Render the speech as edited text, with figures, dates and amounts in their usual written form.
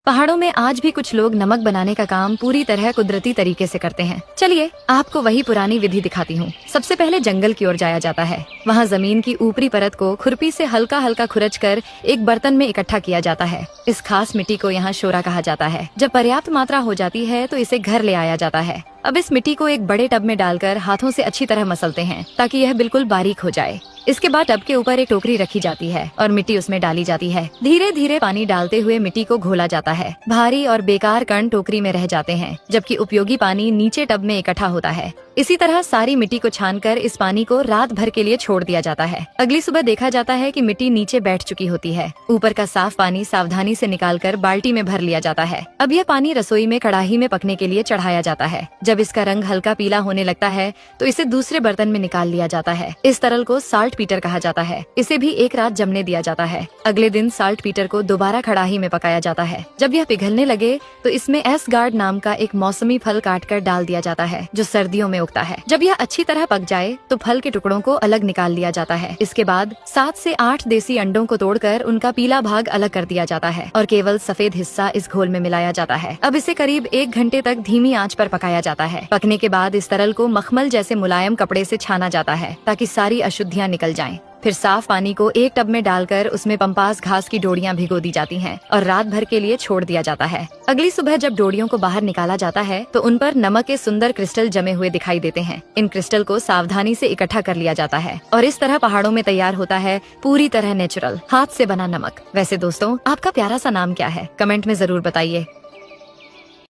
पहाड़ों में आज भी कुछ लोग नमक बनाने का काम पूरी तरह कुदरती तरीके से करते हैं। चलिए आपको वही पुरानी विधि दिखाती हूँ। सबसे पहले जंगल की ओर जाया जाता है। वहाँ जमीन की ऊपरी परत को खुरपी से हल्का हल्का खुरच कर एक बर्तन में इकट्ठा किया जाता है। इस खास मिट्टी को यहाँ शोरा कहा जाता है। जब पर्याप्त मात्रा हो जाती है तो इसे घर ले आया जाता है। अब इस मिट्टी को एक बड़े टब में डालकर हाथों से अच्छी तरह मसलते हैं ताकि यह बिल्कुल बारीक हो जाए। इसके बाद टब के ऊपर एक टोकरी रखी जाती है और मिट्टी उसमें डाली जाती है। धीरे धीरे पानी डालते हुए मिट्टी को घोला जाता है। भारी और बेकार कण टोकरी में रह जाते हैं, जबकि उपयोगी पानी नीचे टब में इकट्ठा होता है। इसी तरह सारी मिट्टी को छानकर इस पानी को रात भर के लिए छोड़ दिया जाता है। अगली सुबह देखा जाता है कि मिट्टी नीचे बैठ चुकी होती है। ऊपर का साफ पानी सावधानी से निकालकर बाल्टी में भर लिया जाता है। अब यह पानी रसोई में कढ़ाई में पकने के लिए चढ़ाया जाता है। जब इसका रंग हल्का पीला होने लगता है तो इसे दूसरे बर्तन में निकाल लिया जाता है। इस तरल को साल्ट पीटर कहा जाता है। इसे भी एक रात जमने दिया जाता है। अगले दिन साल्ट पीटर को दोबारा कढ़ाई में पकाया जाता है। जब यह पिघलने लगे तो इसमें एस गार्ड नाम का एक मौसमी फल काटकर डाल दिया जाता है, जो सर्दियों में उगता है। जब यह अच्छी तरह पक जाए तो फल के टुकड़ों को अलग निकाल लिया जाता है। इसके बाद 7 से 8 देसी अंडों को तोड़कर उनका पीला भाग अलग कर दिया जाता है और केवल सफेद हिस्सा इस घोल में मिलाया जाता है। अब इसे करीब 1 घंटे तक धीमी आंच पर पकाया जाता है। पकने के बाद इस तरल को मखमल जैसे मुलायम कपड़े से छाना जाता है ताकि सारी अशुद्धियां निकल जाएं। फिर साफ पानी को एक टब में डालकर उसमें पंपास घास की डोरियां भिगो दी जाती हैं और रात भर के लिए छोड़ दिया जाता है। अगली सुबह जब डोरियों को बाहर निकाला जाता है तो उन पर नमक के सुंदर क्रिस्टल जमे हुए दिखाई देते हैं। इन क्रिस्टल को सावधानी से इकट्ठा कर लिया जाता है और इस तरह पहाड़ों में तैयार होता है पूरी तरह नेचुरल हाथ से बना नमक। वैसे दोस्तों, आपका प्यारा सा नाम क्या है? कमेंट में जरूर बताइए।